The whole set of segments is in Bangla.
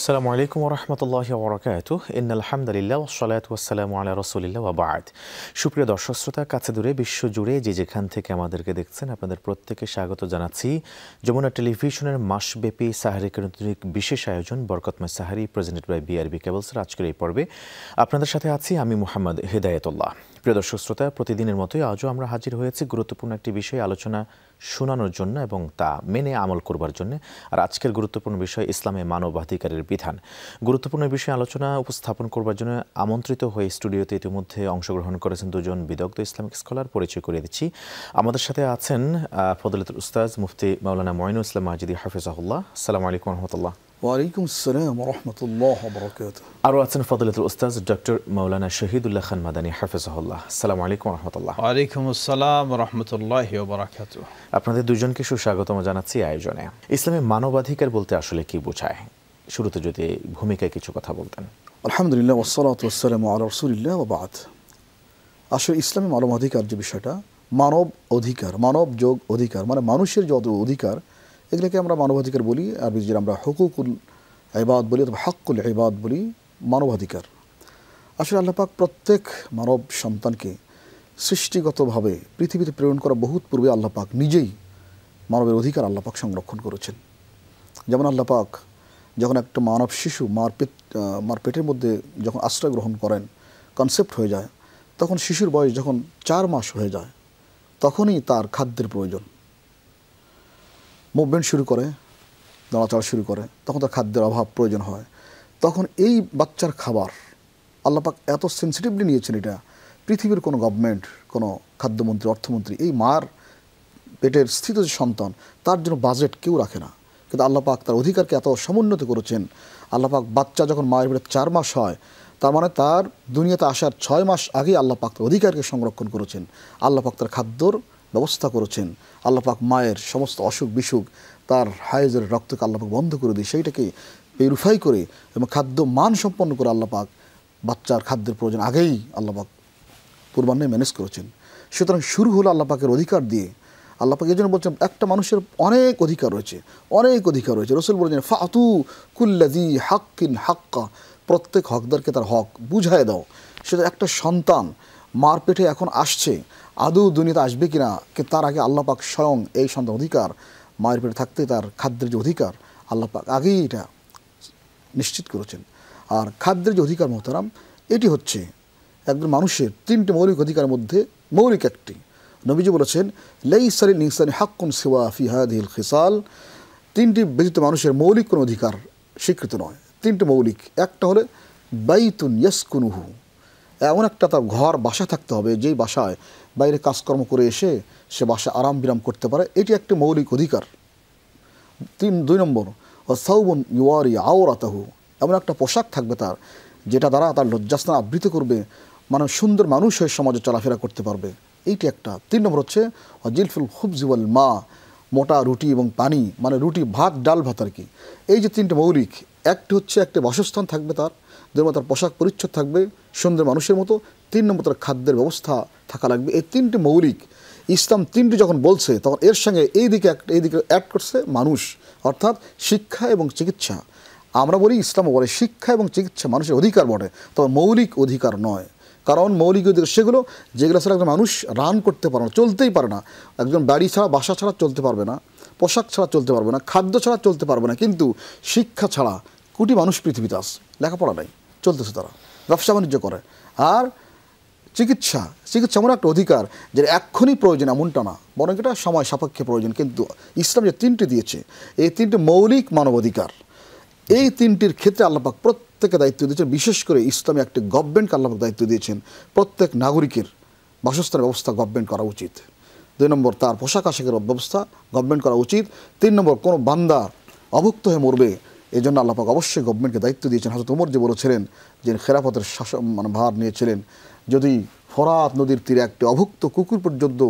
আসসালামু আলাইকুম ওয়া রাহমাতুল্লাহি ওয়া বারাকাতুহু ইন্নাল হামদুলিল্লাহ ওয়াস সালাতু ওয়াস সালামু আলা রাসূলিল্লাহ ওয়া বা'দ। সুপ্রিয় দর্শক শ্রোতা, কাছে দূরে বিশ্বজুড়ে যে যেখান থেকে আমাদেরকে দেখছেন আপনাদের প্রত্যেককে স্বাগত জানাচ্ছি যমুনা টেলিভিশনের মাসব্যাপী সাহারি কেন্দ্রিক বিশেষ আয়োজন বরকতময় সাহারি প্রেজেন্টেড বাই বিআরবি কেবলসের আজকের এই পর্বে আপনাদের সাথে আছি আমি মুহাম্মদ হিদায়াতুল্লাহ। প্রিয় দর্শক শ্রোতা, প্রতিদিনের মতোই আজও আমরা হাজির হয়েছি গুরুত্বপূর্ণ একটি বিষয়ে আলোচনা শোনানোর জন্য এবং তা মেনে আমল করবার জন্য। আর আজকের গুরুত্বপূর্ণ বিষয় ইসলামে মানবাধিকারের বিধান। গুরুত্বপূর্ণ বিষয়ে আলোচনা উপস্থাপন করবার জন্য আমন্ত্রিত হয়ে স্টুডিওতে ইতিমধ্যে অংশগ্রহণ করেছেন দুজন বিদগ্ধ ইসলামিক স্কলার। পরিচয় করিয়ে দিচ্ছি। আমাদের সাথে আছেন ফজিলতুল উস্তাজ মুফতি মাওলানা মঈনুল ইসলাম মাজিদি হাফিজাহুল্লাহ। আসসালামু আলাইকুম ওয়া রাহমাতুল্লাহ। ওয়ালাইকুম আসসালাম ওয়া রাহমাতুল্লাহি ওয়া বারাকাতুহু। আরও আছেন ফজিলতুল উস্তাজ ডক্টর মাওলানা শহীদুল্লাহ খান মাদানী হাফিজাহুল্লাহ। আসসালামু আলাইকুম ওয়া রাহমাতুল্লাহ। ওয়ালাইকুম আসসালাম ওয়া রাহমাতুল্লাহি ওয়া বারাকাতুহু। আপনাদের দুজনকে সুস্বাগতম জানাচ্ছি আয়োজনে। ইসলামে মানবাধিকার বলতে আসলে কি বোঝায়, শুরুতে যদি ভূমিকায় কিছু কথা বলতেন। আলহামদুলিল্লাহ ওয়াসসালাতু ওয়াসসালামু আলা রাসূলিল্লাহ ওয়া বা'দ। আসলে ইসলামে মানবাধিকার যে বিষয়টা, মানব অধিকার, মানব যোগ অধিকার, মানে মানুষের যত অধিকার, এগুলোকে আমরা মানবাধিকার বলি। আর যেটা আমরা হুকুকুল ইবাদ বলি অথবা হাক্কুল ইবাদ বলি, মানবাধিকার। আসলে আল্লাহ পাক প্রত্যেক মানব সন্তানকে সৃষ্টিগতভাবে পৃথিবীতে প্রেরণ করা বহুত পূর্বে আল্লাহ পাক নিজেই মানবের অধিকার আল্লাহ পাক সংরক্ষণ করেছেন। যেমন আল্লাহ পাক যখন একটা মানব শিশু মার পেটের মধ্যে যখন আশ্রয় গ্রহণ করেন, কনসেপ্ট হয়ে যায়, তখন শিশুর বয়স যখন 4 মাস হয়ে যায়, তখনই তার খাদ্যের প্রয়োজন। মুভমেন্ট শুরু করে, নড়াচড়া শুরু করে, তখন তার খাদ্যের অভাব প্রয়োজন হয়। তখন এই বাচ্চার খাবার আল্লাহ পাক এত সেন্সিটিভলি নিয়েছেন, এটা পৃথিবীর কোনো গভর্নমেন্ট, কোনো খাদ্যমন্ত্রী, অর্থমন্ত্রী এই মার পেটের স্থিত যে সন্তান, তার জন্য বাজেট কেউ রাখে না। কিন্তু আল্লাহ পাক তার অধিকারকে এত সমুন্নত করেছেন। আল্লাহ পাক বাচ্চা যখন মায়ের পেটে 4 মাস হয়, তার মানে তার দুনিয়াতে আসার 6 মাস আগেই আল্লাহ পাক তার অধিকারকে সংরক্ষণ করেছেন। আল্লাহ পাক তার খাদ্যর ব্যবস্থা করেছেন। আল্লাহ পাক মায়ের সমস্ত অসুখ বিসুখ, তার হায়েজের রক্তকে আল্লাহ পাক বন্ধ করে দিয়ে সেইটাকে পিউরিফাই করে এবং খাদ্য মান সম্পন্ন করে আল্লাহ পাক বাচ্চার খাদ্যের প্রয়োজন আগেই আল্লাহ পাক পূর্বান্নে ম্যানেজ করেছেন। সুতরাং শুরু হলো আল্লাহ পাকের অধিকার দিয়ে। আল্লাহ পাক এই জন্য বলছেন একটা মানুষের অনেক অধিকার রয়েছে, অনেক অধিকার রয়েছে। রাসূল বলেছেন ফাতু কুল্লাযী হাক্কিন হাক্কা, প্রত্যেক হকদারকে তার হক বুঝায় দাও। সেটা একটা সন্তান মার পেটে এখন আসছে, আদৌ দুনিয়াতে আসবে কিনা, কিন্তু তার আগে আল্লাহ পাক স্বয়ং এই সন্তান অধিকার, মায়ের পেটে থাকতে তার খাদ্যের যে অধিকার আল্লাহ পাক আগেই এটা নিশ্চিত করেছেন। আর খাদ্যের যে অধিকার মোহতারাম, এটি হচ্ছে একজন মানুষের 3টি মৌলিক অধিকারের মধ্যে মৌলিক একটি। নবীজি বলেছেন লাইসা লিল ইনসানি হাক্কুন সিওয়া ফি হাযিহিল খিসাল, 3টি ব্যতীত মানুষের মৌলিক কোনো অধিকার স্বীকৃত নয়। 3টি মৌলিক, একটা হলে বাইতুন ইয়াসকুনুহু, এমন একটা তার ঘর বাসা থাকতে হবে যেই বাসায় বাইরে কাজকর্ম করে এসে সে বাসা আরাম বিরাম করতে পারে, এটি একটি মৌলিক অধিকার। 2 নম্বর ওয়াসাউবুন ইউয়ারি আওরাতাহু, এমন একটা পোশাক থাকবে তার যেটা দ্বারা তার লজ্জাস্থান আবৃত করবে, মানে সুন্দর মানুষ হয়ে সমাজে চলাফেরা করতে পারবে, এইটি একটা। 3 নম্বর হচ্ছে জিলফুল খুবজি ওয়াল মা, মোটা রুটি এবং পানি, মানে রুটি ভাত ডাল ভাত আর কি। এই যে 3টে মৌলিক, একটি হচ্ছে একটা বাসস্থান থাকবে তার, 2 নম্বর তার পোশাক পরিচ্ছদ থাকবে সুন্দর মানুষের মতো, 3 নম্বর তার খাদ্যের ব্যবস্থা থাকা লাগবে। এই 3টি মৌলিক ইসলাম 3টি যখন বলছে, তখন এর সঙ্গে এইদিকে অ্যাড করছে মানুষ, অর্থাৎ শিক্ষা এবং চিকিৎসা। আমরা বলি, ইসলাম বলে শিক্ষা এবং চিকিৎসা মানুষের অধিকার বটে, তবে মৌলিক অধিকার নয়। কারণ মৌলিক অধিকার সেগুলো যেগুলো ছাড়া একজন মানুষ রান করতে পারে না, চলতেই পারে না। একজন বাড়ি ছাড়া, বাসা ছাড়া চলতে পারবে না, পোশাক ছাড়া চলতে পারবে না, খাদ্য ছাড়া চলতে পারবে না। কিন্তু শিক্ষা ছাড়া কোটি মানুষ পৃথিবীতে আছে, লেখাপড়া নাই, চলতেছে, তারা ব্যবসা বাণিজ্য করে। আর চিকিৎসা এমন একটা অধিকার যেটা এক্ষুনি প্রয়োজন এমনটা না, বরং এটা সময় সাপেক্ষে প্রয়োজন। কিন্তু ইসলাম যে 3টি দিয়েছে, এই 3টি মৌলিক মানবাধিকার, এই 3টির ক্ষেত্রে আল্লাহ পাক প্রত্যেককে দায়িত্ব দিয়েছেন। বিশেষ করে ইসলামে একটি গভর্নমেন্টকে আল্লাহ পাক দায়িত্ব দিয়েছেন, প্রত্যেক নাগরিকের বাসস্থানের ব্যবস্থা গভর্নমেন্ট করা উচিত। 2 নম্বর তার পোশাক আশাকের ব্যবস্থা গভর্নমেন্ট করা উচিত। 3 নম্বর কোনো বান্দা অভুক্ত হয়ে মরবে, এই জন্য আল্লাহ পাক অবশ্যই গভর্নমেন্টকে দায়িত্ব দিয়েছেন। হযরত ওমর যে বলেছিলেন, যে খেলাফতের শাসন ভার নিয়েছিলেন, যদি ফোরাত নদীর তীরে একটি অভুক্ত কুকুর পর্যন্ত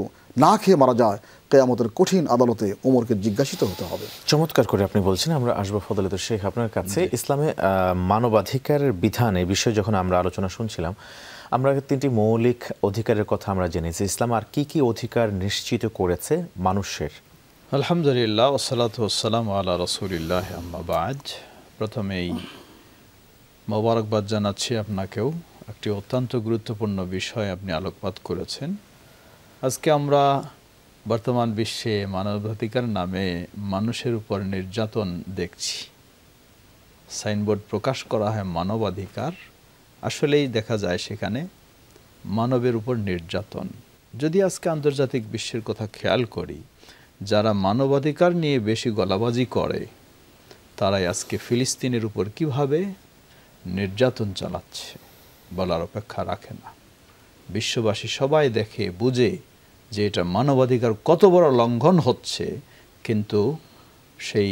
না খেয়ে মারা যায়, কিয়ামতের কঠিন আদালতে ওমরকে জিজ্ঞাসিত হতে হবে। চমৎকার করে আপনি বলছেন। আমরা আসবো ফজলতুল শেখ আপনার কাছে। ইসলামে মানবাধিকারের বিধান এই বিষয়ে যখন আমরা আলোচনা শুনছিলাম, আমরা 3টি মৌলিক অধিকারের কথা আমরা জেনেছি। ইসলাম আর কি কি অধিকার নিশ্চিত করেছে মানুষের? আলহামদুলিল্লাহ ওয়াসসালাতু ওয়াসসালামু আলা রাসূলিল্লাহ আম্মা বা'দ। প্রথমেই মোবারকবাদ জানাচ্ছি আপনাকেও। একটি অত্যন্ত গুরুত্বপূর্ণ বিষয় আপনি আলোকপাত করেছেন। আজকে আমরা বর্তমান বিশ্বে মানবাধিকার নামে মানুষের উপর নির্যাতন দেখছি। সাইনবোর্ড প্রকাশ করা হয় মানবাধিকার, আসলেই দেখা যায় সেখানে মানবের উপর নির্যাতন। যদি আজকে আন্তর্জাতিক বিশ্বের কথা খেয়াল করি, যারা মানবাধিকার নিয়ে বেশি গলাবাজি করে তারাই আজকে ফিলিস্তিনের উপর কিভাবে নির্যাতন চালাচ্ছে বলার অপেক্ষা রাখে না। বিশ্ববাসী সবাই দেখে বুঝে যে এটা মানবাধিকার কত বড় লঙ্ঘন হচ্ছে, কিন্তু সেই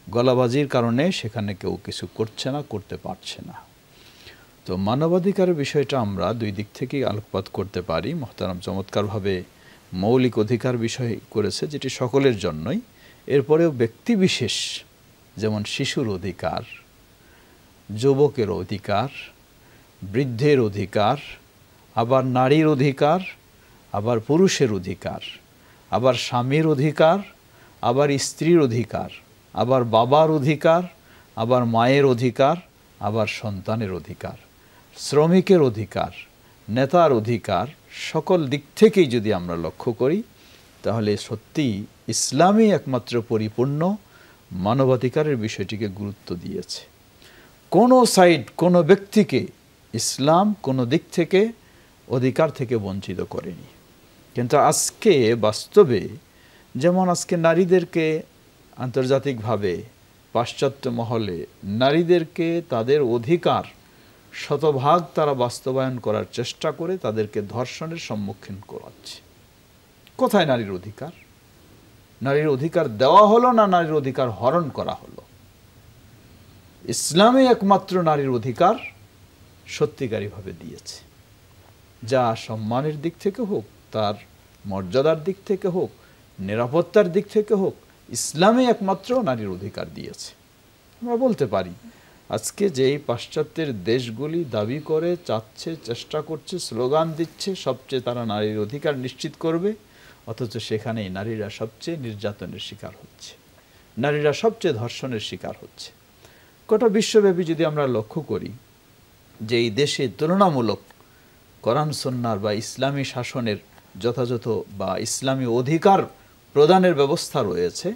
গলাবাজির কারণে সেখানে কেউ কিছু করছে না, করতে পারছে না। তো মানবাধিকারের বিষয়টা আমরা দুই দিক থেকেই আলোকপাত করতে পারি। মোহতারাম চমৎকারভাবে মৌলিক অধিকার বিষয় করেছে, যেটি সকলের জন্যই। এরপরেও ব্যক্তিবিশেষ, যেমন শিশুর অধিকার, যুবকের অধিকার, বৃদ্ধের অধিকার, আবার নারীর অধিকার, আবার পুরুষের অধিকার, আবার স্বামীর অধিকার, আবার স্ত্রীর অধিকার, আবার বাবার অধিকার, আবার মায়ের অধিকার, আবার সন্তানের অধিকার, শ্রমিকের অধিকার, নেতার অধিকার, সকল দিক থেকেই যদি আমরা লক্ষ্য করি তাহলে সত্যি ইসলামই একমাত্র পরিপূর্ণ মানবাধিকারের বিষয়টিকে গুরুত্ব দিয়েছে। কোনো সাইড, কোনো ব্যক্তিকে ইসলাম কোনো দিক থেকে অধিকার থেকে বঞ্চিত করেনি। কিন্তু আজকে বাস্তবে যেমন আজকে নারীদেরকে আন্তর্জাতিকভাবে পাশ্চাত্য মহলে নারীদেরকে তাদের অধিকার শতভাগ তারা বাস্তবায়ন করার চেষ্টা করে তাদেরকে ধর্ষণের সম্মুখীন করাচ্ছে। কোথায় নারীর অধিকার? নারীর অধিকার দেওয়া হলো না নারীর অধিকার হরণ করা হলো? ইসলামে একমাত্র নারীর অধিকার সত্যিকারীভাবে দিয়েছে, যা সম্মানের দিক থেকে হোক, তার মর্যাদার দিক থেকে হোক, নিরাপত্তার দিক থেকে হোক, ইসলামে একমাত্র নারীর অধিকার দিয়েছে। আমরা বলতে পারি আজকে যেই পাশ্চাত্যের দেশগুলি দাবি করে, চাচ্ছে, চেষ্টা করছে, স্লোগান দিচ্ছে সবচেয়ে তারা নারীর অধিকার নিশ্চিত করবে, অথচ সেখানেই নারীরা সবচেয়ে নির্যাতনের শিকার হচ্ছে, নারীরা সবচেয়ে ধর্ষণের শিকার হচ্ছে। গোটা বিশ্বব্যাপী যদি আমরা লক্ষ্য করি যে এই দেশে তুলনামূলক কোরআন সুন্নাহর বা ইসলামী শাসনের যথাযথ বা ইসলামী অধিকার প্রদানের ব্যবস্থা রয়েছে,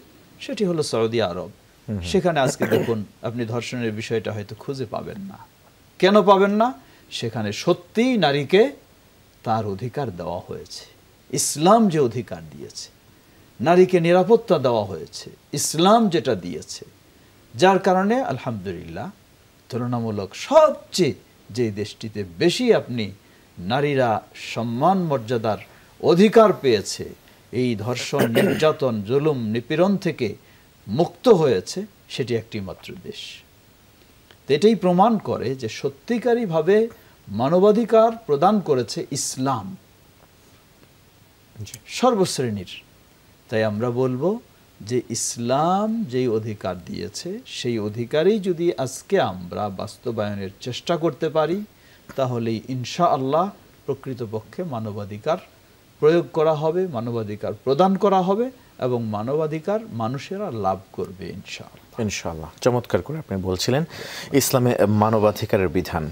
সেটি হলো সৌদি আরব। সেখানে আজকে দেখুন আপনি ধর্ষণের বিষয়টা হয়তো খুঁজে পাবেন না। কেন পাবেন না? সেখানে সত্যিই নারীকে তার অধিকার দেওয়া হয়েছে। ইসলাম যে অধিকার দিয়েছে, নারীকে নিরাপত্তা দেওয়া হয়েছে, ইসলাম যেটা দিয়েছে, যার কারণে আলহামদুলিল্লাহ তুলনামূলক সবচেয়ে যে দেশটিতে বেশি আপনি নারীরা সম্মান মর্যাদার অধিকার পেয়েছে, এই ধর্ষণ, নির্যাতন, জুলুম, নিপীড়ন থেকে মুক্ত হয়েছে, সেটি একটি মাত্র দেশ। তো এটাই প্রমাণ করে যে সত্যিকারীভাবে মানবাধিকার প্রদান করেছে ইসলাম সর্বশ্রেণীর। তাই আমরা বলবো যে ইসলাম যেই অধিকার দিয়েছে সেই অধিকারই যদি আজকে আমরা বাস্তবায়নের চেষ্টা করতে পারি, তাহলেই ইনশাআল্লাহ প্রকৃতপক্ষে মানবাধিকার প্রয়োগ করা হবে, মানবাধিকার প্রদান করা হবে এবং মানবাধিকার মানুষেরা লাভ করবে ইনশাআল্লাহ। চমৎকার করে আপনি বলছিলেন ইসলামে মানবাধিকারের বিধান।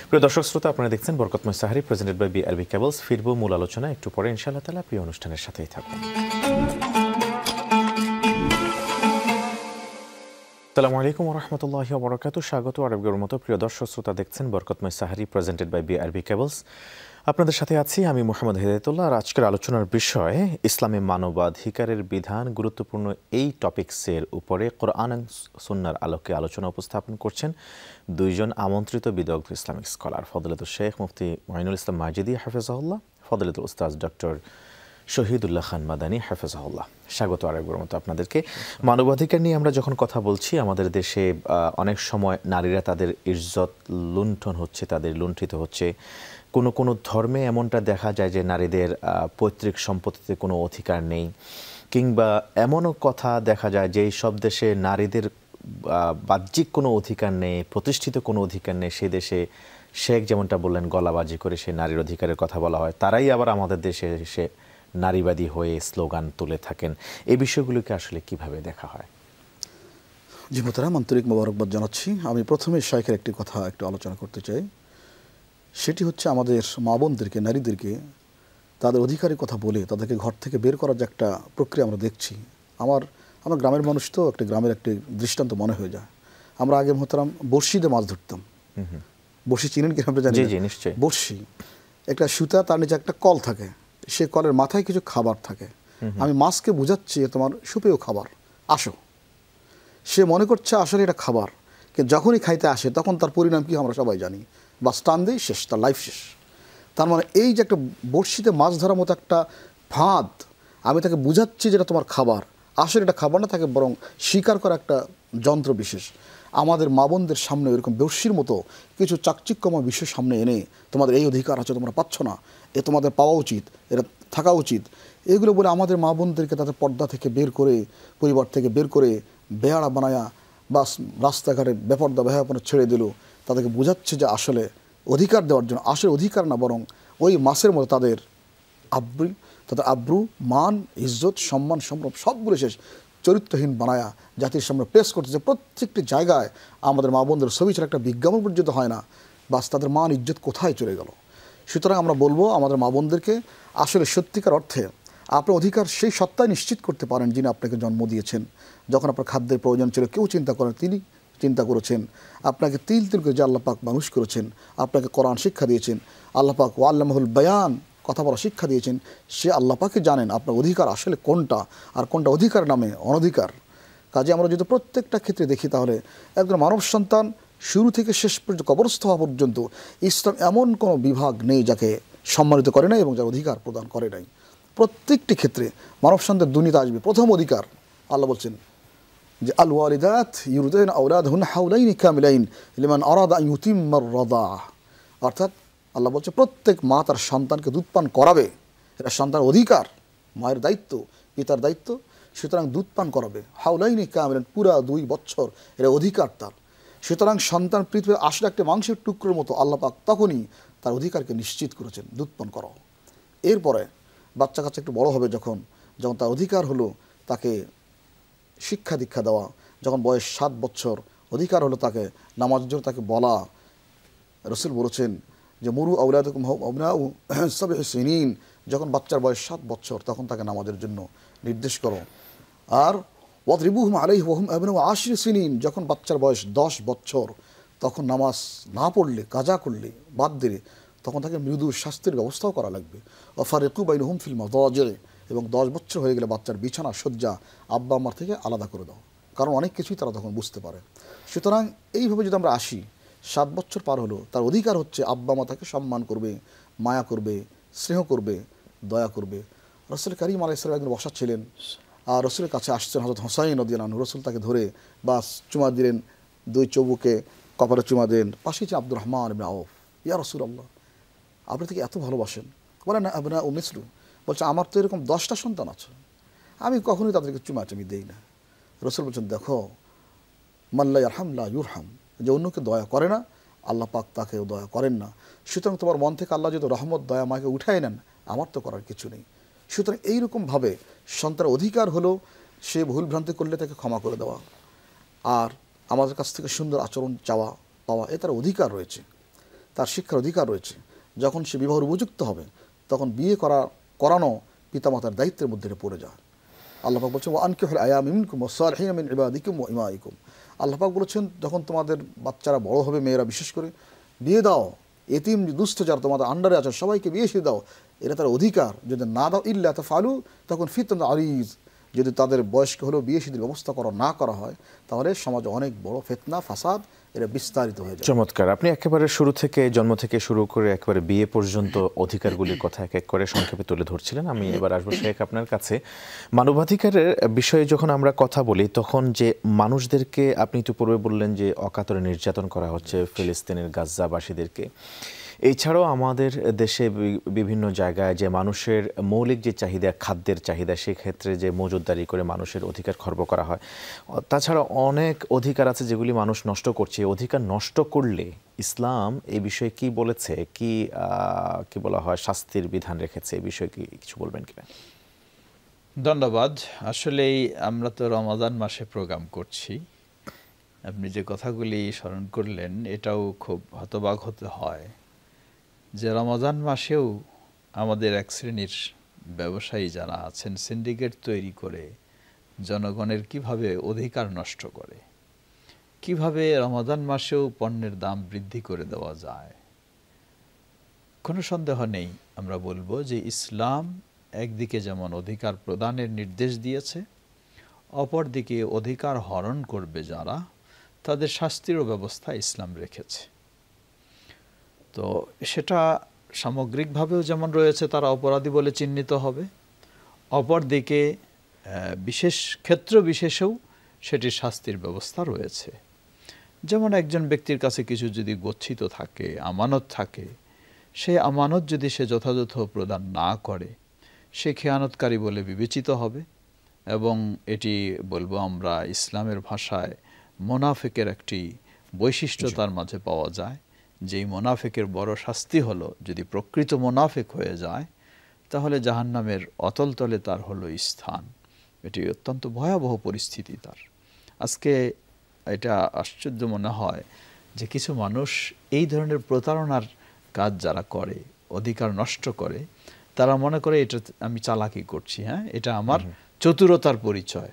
প্রিয় দর্শক শ্রোতা, আপনারা দেখছেন বরকতময় সাহারি প্রেজেন্টেড বাই বিআরবি কেবলস। ফিরবো মূল আলোচনা একটু পরে ইনশাআল্লাহ তাআলা। প্রিয় অনুষ্ঠানের সাথেই থাকুন। আসসালামু আলাইকুম ওয়া রাহমাতুল্লাহি ওয়া বারাকাতুহু। স্বাগত আরবের মতো প্রিয় দর্শক শ্রোতা, দেখছেন বরকতময় সাহারি প্রেজেন্টেড বাই বিআরবি কেবলস। আপনাদের সাথে আছি আমি মোহাম্মদ হিদায়াতুল্লাহ। আর আজকের আলোচনার বিষয় ইসলামে মানবাধিকারের বিধান। গুরুত্বপূর্ণ এই টপিকসের উপরে কোরআন সুন্নাহর আলোকে আলোচনা উপস্থাপন করছেন দুইজন আমন্ত্রিত বিদগ্ধ ইসলামিক স্কলার, ফজলাতুল শেখ মুফতি মঈনুল ইসলাম মাজিদি হাফেজাহুল্লাহ, ফজলাতুল উস্তাদ ডক্টর শহীদুল্লাহ খান মাদানী হাফেজাহুল্লাহ। স্বাগত আরেকবার মতো আপনাদেরকে। মানবাধিকার নিয়ে আমরা যখন কথা বলছি, আমাদের দেশে অনেক সময় নারীরা তাদের ইজ্জত লুণ্ঠন হচ্ছে, তাদের লুণ্ঠিত হচ্ছে। কোনো কোনো ধর্মে এমনটা দেখা যায় যে নারীদের পৈতৃক সম্পত্তিতে কোনো অধিকার নেই, কিংবা এমনও কথা দেখা যায় যে সব দেশে নারীদের বাহ্যিক কোনো অধিকার নেই, প্রতিষ্ঠিত কোনো অধিকার নেই। সেই দেশে শেখ যেমনটা বললেন, গলাবাজি করে সেই নারীর অধিকারের কথা বলা হয়। তারাই আবার আমাদের দেশে এসে নারীবাদী হয়ে স্লোগান তুলে থাকেন। এই বিষয়গুলোকে আসলে কিভাবে দেখা হয়? জি মোহতারাম, আন্তরিক মোবারকবাদ জানাচ্ছি। আমি প্রথমে শাইখের একটি কথা একটু আলোচনা করতে চাই। সেটি হচ্ছে আমাদের মা বোনদেরকে, নারীদেরকে তাদের অধিকারের কথা বলে তাদেরকে ঘর থেকে বের করার যে একটা প্রক্রিয়া আমরা দেখছি। আমার গ্রামের মানুষ, তো একটা গ্রামের একটি দৃষ্টান্ত মনে হয়ে যায়। আমরা আগে মোহতারাম বড়শি দিয়ে মাছ ধরতাম। বড়শি চিনেন কি আমরা জানি? জি জি নিশ্চয়ই। বড়শি একটা সুতা, তার নিচে একটা কল থাকে, সে কলের মাথায় কিছু খাবার থাকে। আমি মাছকে বুঝাচ্ছি তোমার সুপেয় খাবার, আসো। সে মনে করছে আসলে এটা খাবার, কিন্তু যখনই খাইতে আসে তখন তার পরিণাম কি আমরা সবাই জানি, বা টান দেই, শেষ, তার লাইফ শেষ। তার মানে এই যে একটা বড়শিতে মাছ ধরার মতো একটা ফাঁদ, আমি তাকে বুঝাচ্ছি যেটা তোমার খাবার, আসলে এটা খাবার না, তাকে বরং শিকার করা একটা যন্ত্র বিশেষ। আমাদের মা বোনদের সামনে এরকম বড়শির মতো কিছু চাকচিক্যময় বিষয় সামনে এনে তোমাদের এই অধিকার আছে, তোমরা পাচ্ছ না, এ তোমাদের পাওয়া উচিত, এটা থাকা উচিত, এগুলো বলে আমাদের মা বোনদেরকে তাদের পর্দা থেকে বের করে, পরিবার থেকে বের করে বেহাড়া বানায়া বা রাস্তাঘাটে বেপর্দা বেহায়াপনা ছেড়ে দিল। তাদেরকে বোঝাচ্ছে যে আসলে অধিকার দেওয়ার জন্য, আসলে অধিকার না, বরং ওই মাসের মতো তাদের আব্রু, মান, ইজ্জত, সম্মান, সম্ভ্রম সবগুলো শেষ চরিত্রহীন বানায়া জাতির সামনে পেশ করতেছে। প্রত্যেকটি জায়গায় আমাদের মা বোনদের ছবি ছাড়া একটা বিজ্ঞাপন পর্যন্ত হয় না, বাস তাদের মান ইজ্জত কোথায় চলে গেল। সুতরাং আমরা বলবো আমাদের মা বোনদেরকে আসলে সত্যিকার অর্থে আপনার অধিকার সেই সত্তায় নিশ্চিত করতে পারেন যিনি আপনাকে জন্ম দিয়েছেন। যখন আপনার খাদ্যের প্রয়োজন ছিল কেউ চিন্তা করেন, তিনি চিন্তা করেছেন। আপনাকে তিল তিল করে যে আল্লাহ পাক মানুষ করেছেন, আপনাকে কোরআন শিক্ষা দিয়েছেন, আল্লাহ পাক ওয়াল্লামাহুল বায়ান, কথা বলা শিক্ষা দিয়েছেন, সে আল্লাহ পাকে জানেন আপনার অধিকার আসলে কোনটা আর কোনটা অধিকার নামে অনধিকার। কাজে আমরা যদি প্রত্যেকটা ক্ষেত্রে দেখি তাহলে একজন মানব সন্তান শুরু থেকে শেষ পর্যন্ত কবরস্থ হওয়া পর্যন্ত ইসলাম এমন কোনো বিভাগ নেই যাকে সম্মানিত করে নাই এবং যার অধিকার প্রদান করে নাই। প্রত্যেকটি ক্ষেত্রে মানব সন্তান দুনিয়াতে আসবে, প্রথম অধিকার আল্লাহ বলছেন যে আল ওয়ালিদাত ইউরদিনা আওলাদাহুন্না হাওলাইনি কামিলাইন লিমান আরাদা আন ইউতিম্মার রাদাহ। অর্থাৎ আল্লাহ বলছে প্রত্যেক মা তার সন্তানকে দুধপান করাবে, এটা সন্তানের অধিকার, মায়ের দায়িত্ব, পিতার দায়িত্ব। সুতরাং দুধপান করাবে হাওলাইনি কামিলাইন, পুরা 2 বছর, এটা অধিকার তার। সুতরাং সন্তান পৃথিবীর আসলে একটা মাংসের টুকরোর মতো আল্লাহ পাক তখনই তার অধিকারকে নিশ্চিত করেছেন, দুধপান করাও। এরপরে বাচ্চা কাচ্চা একটু বড় হবে, যখন তার অধিকার হলো তাকে শিক্ষা দীক্ষা দেওয়া, যখন বয়স 7 বছর অধিকার হলো তাকে নামাজের জন্য তাকে বলা। রসুল বলেছেন যে মুরু আওলাদাকুম আবনাউ সাবঈ সিনিন, যখন বাচ্চার বয়স 7 বছর তখন তাকে নামাজের জন্য নির্দেশ করো। আর ওয়াদরিবুহুম আলাইহি ওয়া হুম আবনাউ 10 সিনিন, যখন বাচ্চার বয়স 10 বছর তখন নামাজ না পড়লে, কাজা করলে, বাদ দিলে তখন তাকে মৃদু শাস্তির ব্যবস্থাও করা লাগবে। ওয়াফারিকু বাইনহুম ফিল মাদাজি, এবং 10 বছর হয়ে গেলে বাচ্চার বিছানা সজ্জা আব্বা আম্মার থেকে আলাদা করে দাও, কারণ অনেক কিছুই তারা তখন বুঝতে পারে। সুতরাং এইভাবে যদি আমরা আসি, 7 বছর পার হলো, তার অধিকার হচ্ছে আব্বা মা তাকে সম্মান করবে, মায়া করবে, স্নেহ করবে, দয়া করবে। রসুল করিম আলাইহিস সালাম একদিন বসা ছিলেন, আর রসুলের কাছে আসছেন হযরত হুসাইন রাদিয়াল্লাহু আনহু। রসুল তাকে ধরে বাস চুমা দিলেন, 2 চৌবুকে কপালে চুমা দেন। পাশেই ছিল আব্দুর রহমান ইবনে আউফ। ইয়া রাসূলুল্লাহ, আপনি থেকে এত ভালোবাসেন। বলেন না আবনা ও মিসলু, বলছে আমার তো এরকম 10টা সন্তান আছে, আমি কখনোই তাদেরকে চুমাচামি দেই না। রসুল বলছেন দেখো, মাল্লা ইয়ারহাম লা ইউরহাম, যে অন্যকে দয়া করে না আল্লাহ পাক তাকেও দয়া করেন না। সুতরাং তোমার মন থেকে আল্লাহ যদি রহমত দয়া মাকে উঠাই নেন, আমার তো করার কিছু নেই। সুতরাং এইরকমভাবে সন্তানের অধিকার হলো সে ভুলভ্রান্তি করলে তাকে ক্ষমা করে দেওয়া, আর আমাদের কাছ থেকে সুন্দর আচরণ চাওয়া পাওয়া, এ তার অধিকার রয়েছে, তার শিক্ষার অধিকার রয়েছে। যখন সে বিবাহের উপযুক্ত হবে তখন বিয়ে করানো পিতামাতার দায়িত্বের মধ্যে পড়ে যায়। আল্লাহ পাক বলছেন ওয়া আনকিহুল আয়ামা মিনকুম ওয়াস-সালিহিনা মিন ইবাদিকুম ওয়া ইমাইকুম। আল্লাহ পাক বলেছেন যখন তোমাদের বাচ্চারা বড় হবে, মেয়েরা বিশেষ করে, বিয়ে দাও, এতিম দুস্থ যারা তোমাদের আন্ডারে আছে সবাইকে বিয়ে দিয়ে দাও, এটা তার অধিকার। যদি না দাও ইল্লা তাফআলু তখন ফিতনাতুন আরিজ, যদি তাদের বয়স্ক হলেও বিয়ে শাদীর ব্যবস্থা না করা হয় তাহলে সমাজে অনেক বড় ফিতনা ফাসাদ এটা বিস্তারিত হয়ে যায়। চমৎকার, আপনি একেবারে শুরু থেকে, জন্ম থেকে শুরু করে একেবারে বিয়ে পর্যন্ত অধিকারগুলির কথা এক এক করে সংক্ষেপে তুলে ধরছিলেন। আমি এবার আসবো শেখ আপনার কাছে। মানবাধিকারের বিষয়ে যখন আমরা কথা বলি তখন যে মানুষদেরকে, আপনি তো পূর্বে বললেন যে অকাতরে নির্যাতন করা হচ্ছে ফিলিস্তিনের গাজ্জাবাসীদেরকে, এছাড়াও আমাদের দেশে বিভিন্ন জায়গায় যে মানুষের মৌলিক যে চাহিদা, খাদ্যের চাহিদা, সেক্ষেত্রে যে মজুতদারি করে মানুষের অধিকার খর্ব করা হয়। তাছাড়া অনেক অধিকার আছে যেগুলি মানুষ নষ্ট করছে। অধিকার নষ্ট করলে ইসলাম এই বিষয়ে কি বলেছে, কি বলা হয়, শাস্তির বিধান রেখেছে, এই বিষয়ে কি কিছু বলবেন কিনা? ধন্যবাদ। আসলেই আমরা তো রমাদান মাসে প্রোগ্রাম করছি, আপনি যে কথাগুলি স্মরণ করলেন এটাও খুব হতবাক হতে হয় যে রমজান মাসেও আমাদের এক শ্রেণীর ব্যবসায়ী যারা আছেন সিন্ডিকেট তৈরি করে জনগণের কিভাবে অধিকার নষ্ট করে, কিভাবে রমজান মাসেও পণ্যের দাম বৃদ্ধি করে দেওয়া যায়। কোনো সন্দেহ নেই, আমরা বলবো যে ইসলাম একদিকে যেমন অধিকার প্রদানের নির্দেশ দিয়েছে, অপরদিকে অধিকার হরণ করবে যারা, তাদের শাস্তিরও ব্যবস্থা ইসলাম রেখেছে। তো সেটা সামগ্রিকভাবেও যেমন রয়েছে, তারা অপরাধী বলে চিহ্নিত হবে, অপরদিকে বিশেষ ক্ষেত্র বিশেষেও সেটির শাস্তির ব্যবস্থা রয়েছে। যেমন একজন ব্যক্তির কাছে কিছু যদি গচ্ছিত থাকে, আমানত থাকে, সেই আমানত যদি সে যথাযথ প্রদান না করে, সে খেয়ানতকারী বলে বিবেচিত হবে এবং এটি বলবো আমরা ইসলামের ভাষায় মোনাফেকের একটি বৈশিষ্ট্য তার মাঝে পাওয়া যায়। যেই মোনাফেকের বড় শাস্তি হলো, যদি প্রকৃত মোনাফেক হয়ে যায় তাহলে জাহান্নামের অতল তলে তার হলো স্থান। এটি অত্যন্ত ভয়াবহ পরিস্থিতি তার। আজকে এটা আশ্চর্য মনে হয় যে কিছু মানুষ এই ধরনের প্রতারণার কাজ যারা করে, অধিকার নষ্ট করে, তারা মনে করে এটা আমি চালাকি করছি, হ্যাঁ, এটা আমার চতুরতার পরিচয়।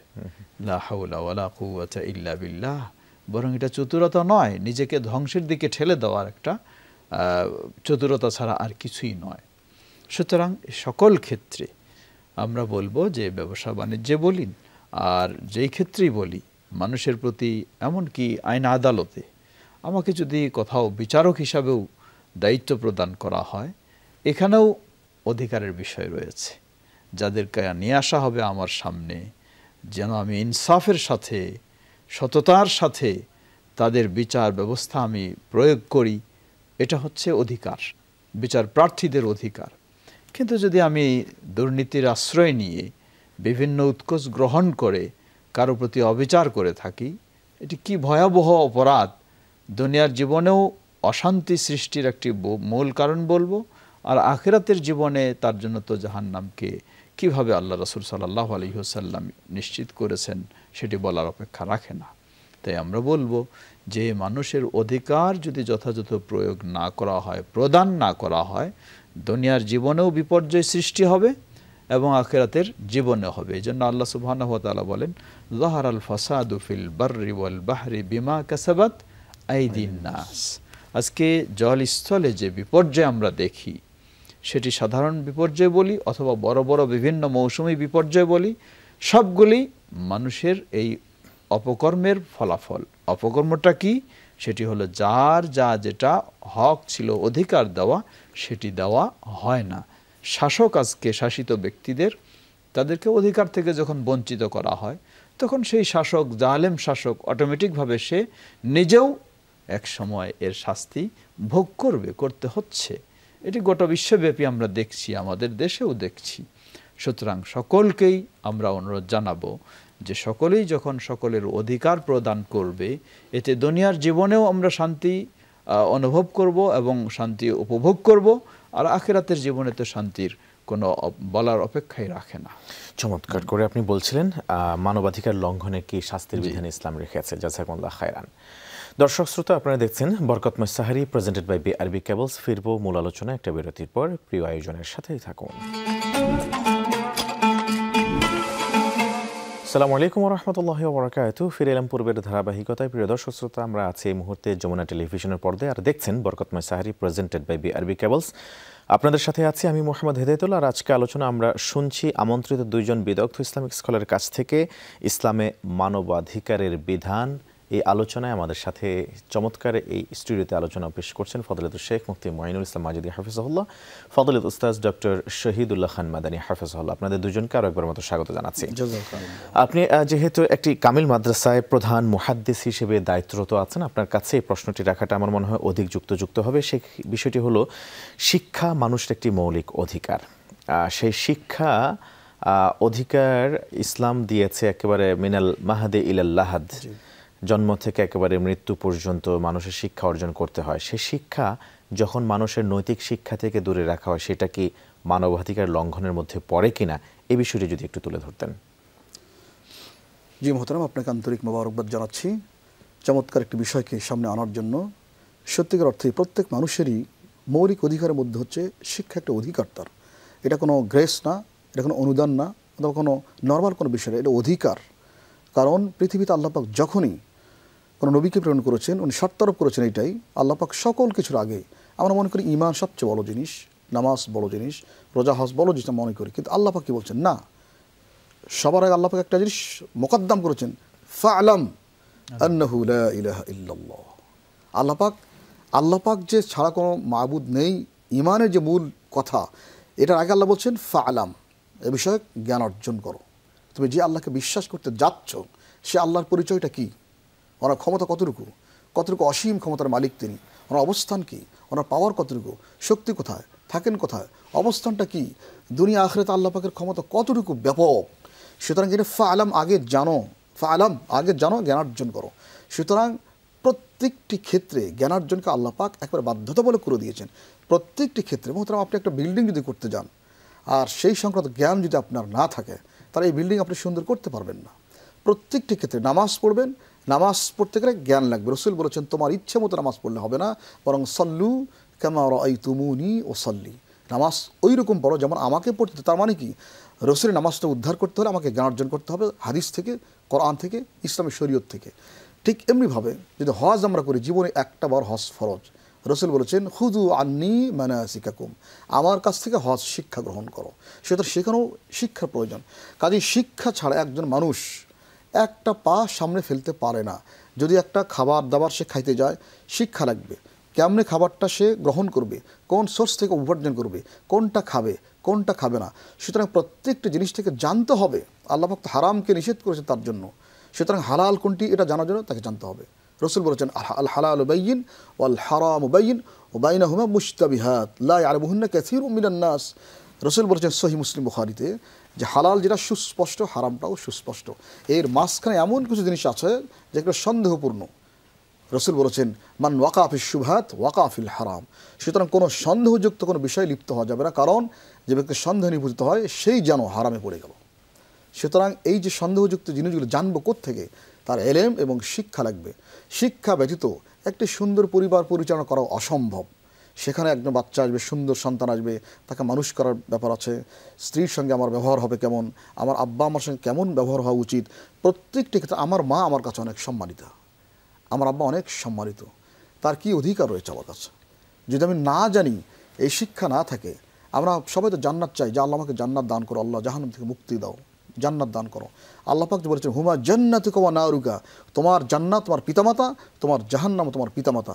লা হাওলা ওয়ালা কুওয়াতা ইল্লা বিল্লাহ। বরং এটা চতুরতা নয়, নিজেকে ধ্বংসের দিকে ঠেলে দেওয়ার একটা চতুরতা ছাড়া আর কিছুই নয়। সুতরাং সকল ক্ষেত্রে আমরা বলবো যে ব্যবসা বাণিজ্যে বলি আর যেই ক্ষেত্রেই বলি, মানুষের প্রতি, এমনকি আইন আদালতে আমাকে যদি কোথাও বিচারক হিসাবেও দায়িত্ব প্রদান করা হয়, এখানেও অধিকারের বিষয় রয়েছে। যাদেরকে নিয়ে আসা হবে আমার সামনে, যেন আমি ইনসাফের সাথে, সততার সাথে তাদের বিচার ব্যবস্থা আমি প্রয়োগ করি, এটা হচ্ছে অধিকার, বিচার প্রার্থীদের অধিকার। কিন্তু যদি আমি দুর্নীতির আশ্রয় নিয়ে বিভিন্ন উৎকোচ গ্রহণ করে কারো প্রতি অবিচার করে থাকি, এটি কি ভয়াবহ অপরাধ। দুনিয়ার জীবনেও অশান্তি সৃষ্টির একটি মূল কারণ বলবো, আর আখিরাতের জীবনে তার জন্য তো জাহান্নামকে কিভাবে আল্লাহ রাসূল সাল্লাল্লাহু আলাইহি ওয়াসাল্লাম নিশ্চিত করেছেন সেটি বলার অপেক্ষা রাখে না। তাই আমরা বলবো যে মানুষের অধিকার যদি যথাযথ প্রয়োগ না করা হয়, প্রদান না করা হয়, দুনিয়ার জীবনেও বিপর্যয় সৃষ্টি হবে এবং আখিরাতের জীবনে হবে। এই জন্য আল্লাহ সুবহানাহু ওয়া তাআলা বলেন, যাহারাল ফাসাদু ফিল বাররি ওয়াল বাহরি বিমা কাসাবাত আইদিন নাস। আজকে জলস্থলে যে বিপর্যয় আমরা দেখি, সেটি সাধারণ বিপর্যয় বলি অথবা বড় বড় বিভিন্ন মৌসুমী বিপর্যয় বলি, সবগুলি মানুষের এই অপকর্মের ফলাফল। অপকর্মটা কি? সেটি হলো যার যা যেটা হক ছিল, অধিকার দেওয়া, সেটি দেওয়া হয় না। শাসক আজকে শাসিত ব্যক্তিদের, তাদেরকে অধিকার থেকে যখন বঞ্চিত করা হয়, তখন সেই শাসক, জালেম শাসক, অটোমেটিকভাবে সে নিজেও এক সময় এর শাস্তি ভোগ করতে হচ্ছে। এটি গোটা বিশ্বব্যাপী আমরা দেখছি, আমাদের দেশেও দেখছি। সুতরাং সকলকেই আমরা অনুরোধ জানাবো যে সকলেই যখন সকলের অধিকার প্রদান করবে, এতে দুনিয়ার জীবনেও আমরা শান্তি অনুভব করব এবং শান্তি উপভোগ করব, আর আখিরাতের জীবনে তো শান্তির কোনো বলার অপেক্ষাই রাখে না। চমৎকার করে আপনি বলছিলেন মানবাধিকার লঙ্ঘনে কি শাস্তির বিধান ইসলাম রেখেছে। জাযাকুমুল্লাহ খায়রান। দর্শক শ্রোতা, আপনারা দেখছেন বরকতময় সাহারি প্রেজেন্টেড বাই বিআরবি কেবলস। ফিরবো মূল আলোচনা একটা বিরতির পর। প্রিয় আয়োজনের সাথেই থাকুন। আসসালামু আলাইকুম ওয়া রাহমাতুল্লাহি ওয়া বারাকাতুহু। ফিরে এলাম পূর্বের ধারাবাহিকতায়। প্রিয় দর্শক শ্রোতা, আমরা আছি এই মুহূর্তে যমুনা টেলিভিশনের পর্দায় আর দেখছেন বরকতময় সাহারি প্রেজেন্টেড বাই বিআরবি কেবলস। আপনাদের সাথে আছি আমি মোহাম্মদ হেদায়েতুল্লাহ। আর আজকে আলোচনা আমরা শুনছি আমন্ত্রিত দুইজন বিদগ্ধ ইসলামিক স্কলারের কাছ থেকে ইসলামে মানবাধিকারের বিধান। এই আলোচনায় আমাদের সাথে চমৎকার এই স্টুডিওতে আলোচনা পেশ করছেন ফজলাতুল শেখ মুফতি মুঈনুল ইসলাম মাজিদি হাফিজাহুল্লাহ, ফজলত উস্তাদ ডক্টর শহীদুল্লাহ খান মাদানী হাফিজাহুল্লাহ। আপনাদের দুজনকে আরো একবার মতো স্বাগত জানাচ্ছি। আপনি যেহেতু একটি কামিল মাদ্রাসায় প্রধান মুহাদ্দিস হিসেবে দায়িত্বরত আছেন, আপনার কাছে এই প্রশ্নটি রাখাটা আমার মনে হয় অধিক যুক্ত হবে। সেই বিষয়টি হলো শিক্ষা মানুষের একটি মৌলিক অধিকার। সেই শিক্ষা অধিকার ইসলাম দিয়েছে একেবারে মিনাল মাহাদি ইলাল লাহাদ, জন্ম থেকে একেবারে মৃত্যু পর্যন্ত মানুষের শিক্ষা অর্জন করতে হয়। সেই শিক্ষা যখন মানুষের নৈতিক শিক্ষা থেকে দূরে রাখা হয়, সেটা কি মানবাধিকার লঙ্ঘনের মধ্যে পড়ে কিনা, এই বিষয়টি যদি একটু তুলে ধরতেন। জি মোহতারাম, আপনাকে আন্তরিক মোবারকবাদ জানাচ্ছি। চমৎকার একটি বিষয়কে সামনে আনার জন্য। সত্যিকার অর্থে প্রত্যেক মানুষেরই মৌলিক অধিকারের মধ্যে হচ্ছে শিক্ষা একটা অধিকার তার। এটা কোনো গ্রেস না, এটা কোনো অনুদান না, অথবা কোনো নর্মাল কোনো বিষয় না, এটা অধিকার। কারণ পৃথিবীতে আল্লাহ পাক যখনই কোনো নবীকে প্রেরণ করেছেন, উনি শর্ত আরোপ করেছেন এইটাই, আল্লাহ পাক সকল কিছুর আগে, আমরা মনে করি ঈমান সবচেয়ে বড় জিনিস, নামাজ বড় জিনিস, রোজা হজ বড় জিনিস মনে করি, কিন্তু আল্লাহ পাক কি বলছেন? না, সবার আগে আল্লাহ পাক একটা জিনিস মোকদ্দম করেছেন, ফা'লাম আন্নাহু লা ইলাহা ইল্লাল্লাহ। আল্লাহ পাক যে ছাড়া কোনো মাবুদ নেই, ঈমানের যে মূল কথা, এটার আগে আল্লাহ বলছেন ফা'লাম, এ বিষয়ে জ্ঞান অর্জন করো। তুমি যে আল্লাহকে বিশ্বাস করতে যাচ্ছ, সে আল্লাহর পরিচয়টা কি, ওনার ক্ষমতা কতটুকু, কতটুকু অসীম ক্ষমতার মালিক তিনি, ওনার অবস্থান কি, ওনার পাওয়ার কতটুকু, শক্তি কোথায়, থাকেন কোথায়, অবস্থানটা কি, দুনিয়া আখিরাতে আল্লাহ পাকের ক্ষমতা কতটুকু ব্যাপক। সুতরাং এটা ফা'লাম আগে জানো, ফা'লাম আগে জানো, জ্ঞানার্জন করো। সুতরাং প্রত্যেকটি ক্ষেত্রে জ্ঞানার্জনকে আল্লাহ পাক একবার বাধ্যতামূলক করে দিয়েছেন, প্রত্যেকটি ক্ষেত্রে। মোহতারাম, আপনি একটা বিল্ডিং যদি করতে যান আর সেই সংক্রান্ত জ্ঞান যদি আপনার না থাকে, তাহলে এই বিল্ডিং আপনি সুন্দর করতে পারবেন না। প্রত্যেকটি ক্ষেত্রে নামাজ পড়বেন, নামাজ পড়তে গেলে জ্ঞান লাগবে। রসুল বলেছেন তোমার ইচ্ছে মতো নামাজ পড়লে হবে না, বরং সল্লু কামা রাআইতুমুনি ওয়াসাল্লি, নামাজ ওই রকম পড়ো যেমন আমাকে পড়তে। তার মানে কি, রসুলের নামাজটা উদ্ধার করতে হলে আমাকে জ্ঞান অর্জন করতে হবে হাদিস থেকে, কোরআন থেকে, ইসলামের শরীয়ত থেকে। ঠিক এমনিভাবে যদি হজ আমরা করি, জীবনে একটা বার হজ ফরজ, রসুল বলেছেন খুযু আন্নী মানাসিকাকুম, আমার কাছ থেকে হজ শিক্ষা গ্রহণ করো। সুতরাং সেখানেও শিক্ষার প্রয়োজন। কাজেই শিক্ষা ছাড়া একজন মানুষ একটা পা সামনে ফেলতে পারে না। যদি একটা খাবার দাবার সে খাইতে যায়, শিক্ষা লাগবে, কেমনে খাবারটা সে গ্রহণ করবে, কোন সোর্স থেকে উপার্জন করবে, কোনটা খাবে, কোনটা খাবে না। সুতরাং প্রত্যেকটা জিনিস থেকে জানতে হবে। আল্লাহ পাক হারামকে নিষেধ করেছে তার জন্য, সুতরাং হালাল কোনটি এটা জানার জন্য তাকে জানতে হবে। রসুল বলেছেন আল হালালু বাইয়িন ওয়াল হারামু বাইয়িন ওয়া বাইনাহুমা মুশতাবিহাত লা ইয়ালামুহুন্না কাসীরুম মিনান নাস। রসুল বলেছেন সহিহ মুসলিম বুখারীতে যে হালাল যেটা সুস্পষ্ট, হারামটাও সুস্পষ্ট, এর মাঝখানে এমন কিছু জিনিস আছে যেগুলো সন্দেহপূর্ণ। রসুল বলেছেন মান ওয়াকা ফিশ শুবহাত ওয়াকা ফিল হারাম। সুতরাং কোনো সন্দেহযুক্ত কোনো বিষয়ে লিপ্ত হওয়া যাবে না, কারণ যে ব্যক্তি সন্দেহ নিপজিত হয় সেই যেন হারামে পড়ে গেল। সুতরাং এই যে সন্দেহযুক্ত জিনিসগুলো জানবো কোত্থেকে, তার এলেম এবং শিক্ষা লাগবে। শিক্ষা ব্যতীত একটি সুন্দর পরিবার পরিচালনা করা অসম্ভব। সেখানে একজন বাচ্চা আসবে, সুন্দর সন্তান আসবে, তাকে মানুষ করার ব্যাপার আছে। স্ত্রীর সঙ্গে আমার ব্যবহার হবে কেমন, আমার আব্বা আমার সঙ্গে কেমন ব্যবহার হওয়া উচিত, প্রত্যেকটি ক্ষেত্রে। আমার মা আমার কাছে অনেক সম্মানিতা, আমার আব্বা অনেক সম্মানিত, তার কি অধিকার রয়েছে আমার কাছে। যদি আমি না জানি, এই শিক্ষা না থাকে, আমরা সবাই তো জান্নাত চাই, যে আল্লাহ আমাকে জান্নাত দান করো, আল্লাহ জাহান্নাম থেকে মুক্তি দাও, জান্নাত দান করো। আল্লাহ পাক যে বলেছেন হুমা জান্নাতুকা ওয়া নারুকা, তোমার জান্নাত তোমার পিতামাতা, তোমার জাহান্নাম তোমার পিতামাতা।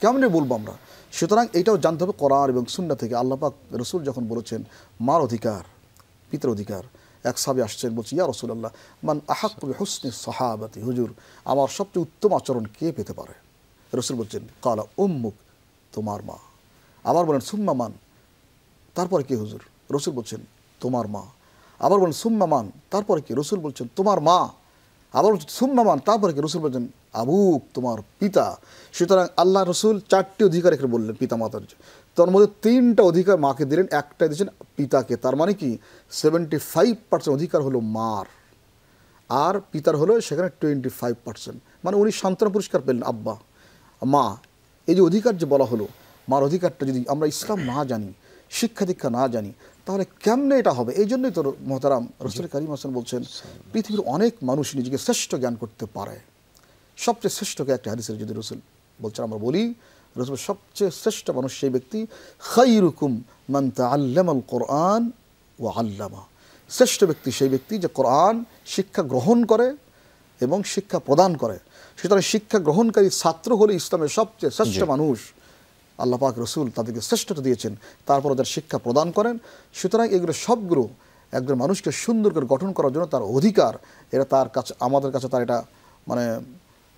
কেমনে বলবো আমরা? সুতরাং এইটাও জানতে হবে কোরআন এবং সুন্নাহ থেকে। আল্লাহ পাক রসুল যখন বলেছেন মার অধিকার, পিতার অধিকার, এক সাহাবী আসছেন, বলছে ইয়া রাসূলুল্লাহ মান আহাক্কু বিহুসনি সাহাবাতি, হুজুর আমার সবচেয়ে উত্তম আচরণ কে পেতে পারে? রসুল বলছেন কালা উম্মুক, তোমার মা। আবার বলেন সুম্মা মান, তারপরে কি হুজুর? রসুল বলছেন তোমার মা। আবার বলেন সুম্মা মান, তারপরে কি? রসুল বলছেন তোমার মা। আবার বলছেন সুম্মা মান, তারপরে কি? রসুল বলছেন আবুক, তোমার পিতা। সুতরাং আল্লাহ রসুল 4টি অধিকার এখানে বললেন পিতা মাতার, তার মধ্যে 3টা অধিকার মাকে দিলেন, একটা দিয়েছেন পিতাকে। তার মানে কি 75% অধিকার হলো মার, আর পিতার হলো সেখানে 25%। মানে উনি সন্তান পুরস্কার পেলেন আব্বা মা। এই যে অধিকার যে বলা হলো, মার অধিকারটা যদি আমরা ইসলাম না জানি, শিক্ষা দীক্ষা না জানি, তাহলে কেমনে এটা হবে? এই জন্যই তো মোহতারাম রাসূল কারীম হাসান বলছেন পৃথিবীর অনেক মানুষ নিজেকে শ্রেষ্ঠ জ্ঞান করতে পারে। সবচেয়ে শ্রেষ্ঠকে একটা হাদিসের যদি রসুল বলছেন আমরা বলি, রসুল সবচেয়ে শ্রেষ্ঠ মানুষ সেই ব্যক্তি খায়রুকুম মান তাআল্লামাল কোরআন ওয়া আল্লামা। শ্রেষ্ঠ ব্যক্তি সেই ব্যক্তি যে কোরআন শিক্ষা গ্রহণ করে এবং শিক্ষা প্রদান করে। সুতরাং শিক্ষা গ্রহণকারী ছাত্র হলে ইসলামের সবচেয়ে শ্রেষ্ঠ মানুষ। আল্লাহ পাক রসুল তাদেরকে শ্রেষ্ঠতা দিয়েছেন, তারপর ওদের শিক্ষা প্রদান করেন। সুতরাং এগুলো সবগুলো একজন মানুষকে সুন্দর করে গঠন করার জন্য তার অধিকার। এটা তার কাছে, আমাদের কাছে তার এটা মানে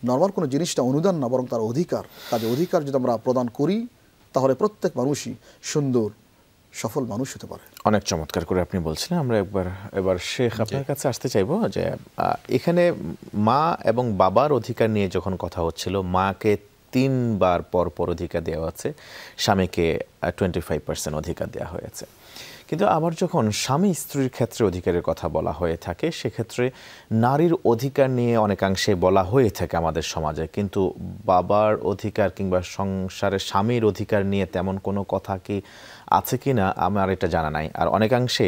নর্মাল কোনো জিনিসটা অনুদান না, বরং তার অধিকার। কাজে অধিকার যদি আমরা প্রদান করি, তাহলে প্রত্যেক মানুষই সুন্দর সফল মানুষ হতে পারে। অনেক চমৎকার করে আপনি বলছিলেন। আমরা এবার শেখ আপনার কাছে আসতে চাইবো যে এখানে মা এবং বাবার অধিকার নিয়ে যখন কথা হচ্ছিল, মাকে 3বার পর অধিকার দেওয়া হচ্ছে, স্বামীকে 25% অধিকার দেওয়া হয়েছে। কিন্তু আবার যখন স্বামী স্ত্রীর ক্ষেত্রে অধিকারের কথা বলা হয়ে থাকে, সেক্ষেত্রে নারীর অধিকার নিয়ে অনেকাংশে বলা হয়ে থাকে আমাদের সমাজে, কিন্তু বাবার অধিকার কিংবা সংসারের স্বামীর অধিকার নিয়ে তেমন কোনো কথা কি আছে কি না আমার এটা জানা নাই। আর অনেকাংশে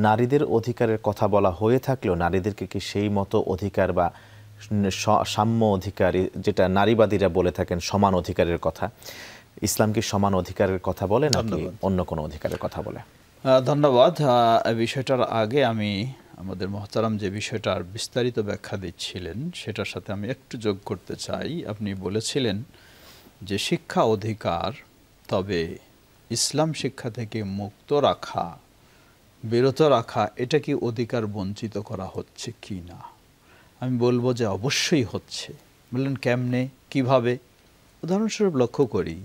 নারীদের অধিকারের কথা বলা হয়ে থাকলেও নারীদেরকে কি সেই মতো অধিকার বা সাম্য অধিকার, যেটা নারীবাদীরা বলে থাকেন সমান অধিকারের কথা, ইসলাম কি সমান অধিকারের কথা বলে নাকি অন্য কোনো অধিকারের কথা বলে? ধন্যবাদ। বিষয়টার আগে আমি আমাদের মহতারাম যে বিষয়টার বিস্তারিত ব্যাখ্যা দিচ্ছিলেন সেটার সাথে আমি একটু যোগ করতে চাই। আপনি বলেছিলেন যে শিক্ষা অধিকার, তবে ইসলাম শিক্ষা থেকে মুক্ত রাখা, বিরত রাখা, এটা কি অধিকার বঞ্চিত করা হচ্ছে কি না? আমি বলবো যে অবশ্যই হচ্ছে। বললেন কেমনে, কিভাবে? উদাহরণস্বরূপ লক্ষ্য করি,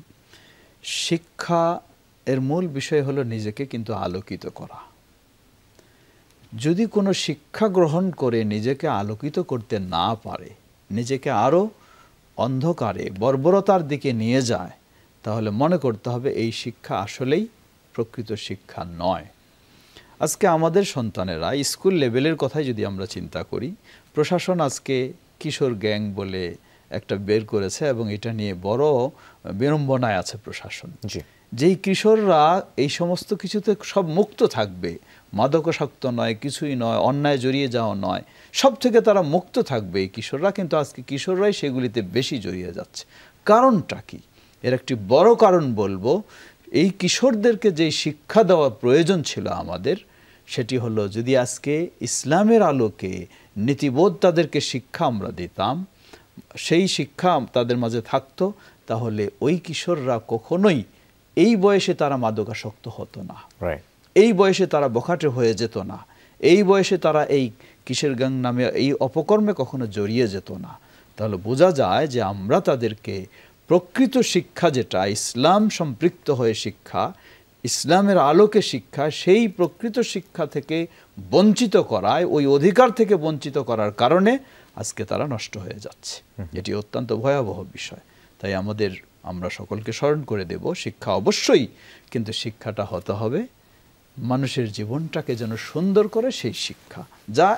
শিক্ষা এর মূল বিষয় হলো নিজেকে কিন্তু আলোকিত করা। যদি কোনো শিক্ষা গ্রহণ করে নিজেকে আলোকিত করতে না পারে, নিজেকে আরও অন্ধকারে বর্বরতার দিকে নিয়ে যায়, তাহলে মনে করতে হবে এই শিক্ষা আসলেই প্রকৃত শিক্ষা নয়। আজকে আমাদের সন্তানেরা স্কুল লেভেলের কথাই যদি আমরা চিন্তা করি, প্রশাসন আজকে কিশোর গ্যাং বলে একটা বের করেছে এবং এটা নিয়ে বড় বিড়ম্বনায় আছে প্রশাসন। যেই কিশোররা এই সমস্ত কিছুতে সব মুক্ত থাকবে, মাদকাসক্ত নয়, কিছুই নয়, অন্যায় জড়িয়ে যাওয়া নয়, সব থেকে তারা মুক্ত থাকবে এই কিশোররা, কিন্তু আজকে কিশোররাই সেগুলিতে বেশি জড়িয়ে যাচ্ছে। কারণটা কি? এর একটি বড় কারণ বলবো, এই কিশোরদেরকে যেই শিক্ষা দেওয়া প্রয়োজন ছিল আমাদের, সেটি হলো যদি আজকে ইসলামের আলোকে নীতিবোধ তাদেরকে শিক্ষা আমরা দিতাম, সেই শিক্ষা তাদের মাঝে থাকতো, তাহলে ওই কিশোররা কখনোই এই বয়সে তারা মাদকাসক্ত হতো না, এই বয়সে তারা বখাটে হয়ে যেত না, এই বয়সে তারা এই কিশোর গ্যাং নামে এই অপকর্মে কখনো জড়িয়ে যেত না। তাহলে বোঝা যায় যে আমরা তাদেরকে প্রকৃত শিক্ষা, যেটা ইসলাম সম্পৃক্ত হয়ে শিক্ষা, ইসলামের আলোকে শিক্ষা, সেই প্রকৃত শিক্ষা থেকে বঞ্চিত করায়, ওই অধিকার থেকে বঞ্চিত করার কারণে আজকে তারা নষ্ট হয়ে যাচ্ছে। এটি অত্যন্ত ভয়াবহ বিষয়। তাই আমরা সকলকে স্মরণ করে দেব, শিক্ষা অবশ্যই, কিন্তু শিক্ষাটা হতে হবে মানুষের জীবনটাকে যেন সুন্দর করে সেই শিক্ষা, যা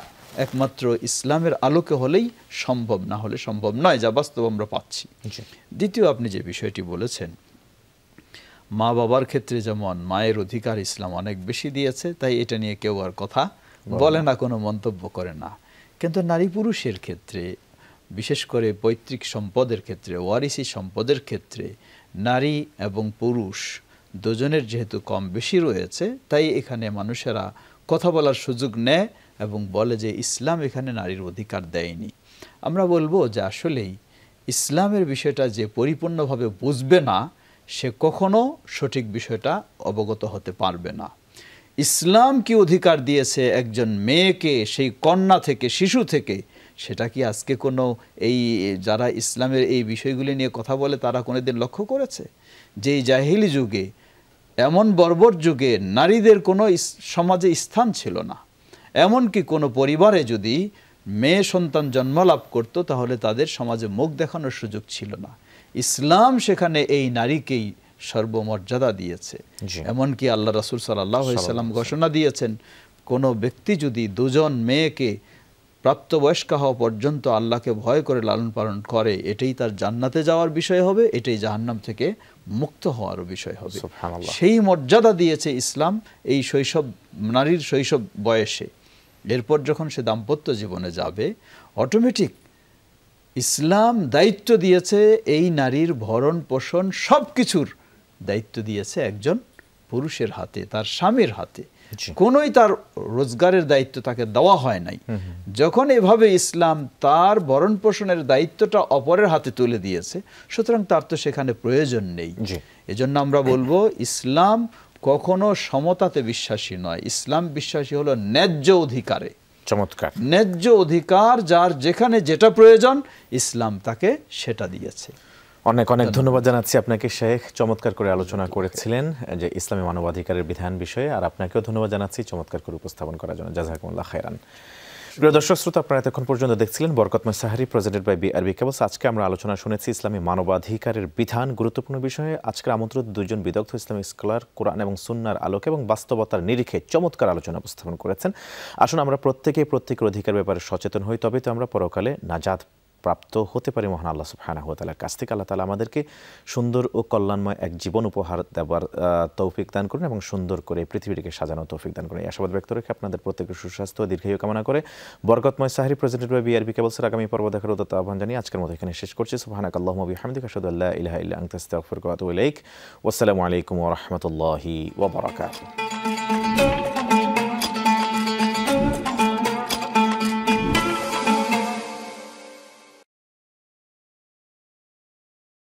একমাত্র ইসলামের আলোকে হলেই সম্ভব, না হলে সম্ভব নয়, যা বাস্তব আমরা পাচ্ছি। দ্বিতীয়, আপনি যে বিষয়টি বলেছেন, মা বাবার ক্ষেত্রে যেমন মায়ের অধিকার ইসলাম অনেক বেশি দিয়েছে, তাই এটা নিয়ে কেউ আর কথা বলে না, কোনো মন্তব্য করে না। কিন্তু নারী পুরুষের ক্ষেত্রে, বিশেষ করে পৈতৃক সম্পদের ক্ষেত্রে, ওয়ারিসি সম্পদের ক্ষেত্রে নারী এবং পুরুষ দুজনের যেহেতু কম বেশি রয়েছে, তাই এখানে মানুষেরা কথা বলার সুযোগ নেয় এবং বলে যে ইসলাম এখানে নারীর অধিকার দেয়নি। আমরা বলবো যে আসলেই ইসলামের বিষয়টা যে পরিপূর্ণভাবে বুঝবে না, সে কখনো সঠিক বিষয়টা অবগত হতে পারবে না। ইসলাম কি অধিকার দিয়েছে একজন মেয়েকে, সেই কন্যা থেকে, শিশু থেকে, সেটা কি আজকে কোনো এই যারা ইসলামের এই বিষয়গুলি নিয়ে কথা বলে তারা কোনোদিন লক্ষ্য করেছে? যেই জাহিলি যুগে, এমন বর্বর যুগে নারীদের কোনো সমাজে স্থান ছিল না। এমনকি কোনো পরিবারে যদি মেয়ে সন্তান জন্মলাভ করত, তাহলে তাদের সমাজে মুখ দেখানোর সুযোগ ছিল না। ইসলাম সেখানে এই নারীকেই সর্বমর্যাদা দিয়েছে। এমনকি আল্লাহ রাসূল সাল্লাল্লাহু আলাইহি ওয়াসাল্লাম ঘোষণা দিয়েছেন, কোনো ব্যক্তি যদি দুজন মেয়েকে প্রাপ্তবয়স্ক হওয়া পর্যন্ত আল্লাহকে ভয় করে লালন পালন করে, এটাই তার জান্নাতে যাওয়ার বিষয় হবে, এটাই জাহান্নাম থেকে মুক্ত হওয়ার বিষয় হবে। সেই মর্যাদা দিয়েছে ইসলাম এই শৈশব, নারীর শৈশব বয়সে। এরপর যখন সে দাম্পত্য জীবনে যাবে, অটোমেটিক ইসলাম দায়িত্ব দিয়েছে এই নারীর ভরণ পোষণ সব কিছুর দায়িত্ব দিয়েছে একজন পুরুষের হাতে, তার স্বামীর হাতে। কোনোই তার রোজগারের দায়িত্ব তাকে দেওয়া হয় নাই। যখন এভাবে ইসলাম তার ভরণ পোষণের দায়িত্বটা অপরের হাতে তুলে দিয়েছে, সুতরাং তার তো সেখানে প্রয়োজন নেই। এজন্য আমরা বলবো ইসলাম কখনো সমতাতে বিশ্বাসী নয়, ইসলাম বিশ্বাসী হলো ন্যায্য অধিকারে। চমৎকার। ন্যায্য অধিকার, যার যেখানে যেটা প্রয়োজন ইসলাম তাকে সেটা দিয়েছে। অনেক অনেক ধন্যবাদ জানাচ্ছি আপনাকে শেখ, চমৎকার করে আলোচনা করেছিলেন যে ইসলামী মানবাধিকারের বিধান বিষয়ে। আর আপনাকেও ধন্যবাদ জানাচ্ছি চমৎকার করে উপস্থাপন করার জন্য। জাযাকুমুল্লাহ খায়রান। প্রিয় দর্শক শ্রোতা, আপনারা এতক্ষণ পর্যন্ত দেখছিলেন বরকতময় সাহারি প্রেজেন্টেড বাই বিআরবি কেবলস। আজকে আমরা আলোচনা শুনেছি ইসলামী মানবাধিকারের বিধান, গুরুত্বপূর্ণ বিষয়ে। আজকের আমন্ত্রিত দুজন বিদগ্ধ ইসলামিক স্কলার কোরআন এবং সুন্নাহর আলোকে এবং বাস্তবতার নিরিখে চমৎকার আলোচনা উপস্থাপন করেছেন। আসুন আমরা প্রত্যেকের অধিকার ব্যাপারে সচেতন হই, তবে তো আমরা পরকালে নাজাত প্রাপ্ত হতে পারি মহান আল্লাহ সুবহানাহু ওয়া তাআলার কাছ থেকে। আল্লাহ তাআলা আমাদেরকে সুন্দর ও কল্যাণময় এক জীবন উপহার দেওয়ার তৌফিক দান করুন এবং সুন্দর করে পৃথিবীটিকে সাজানোর তৌফিক দান করুন। এই আশাবাদ ব্যক্ত রেখে আপনাদের প্রত্যেকের সুস্বাস্থ্য ও দীর্ঘায়ু কামনা করে বরকতময় সাহারি প্রেজেন্টেড বাই বিআরবি কেবলসের আগামী পর্ব দেখার উদ্যত আহ্বান জানিয়ে আজকের মতো এখানে শেষ করছি। সুবহানাকাল্লাহুম্মা ওয়া বিহামদিকা আশহাদু আল্লা ইলাহা ইল্লা আনতা আস্তাগফিরুকা ওয়া আতুবু ইলাইক। ওয়াসসালামু আলাইকুম ওয়া রাহমাতুল্লাহি ওয়া বারাকাতুহু।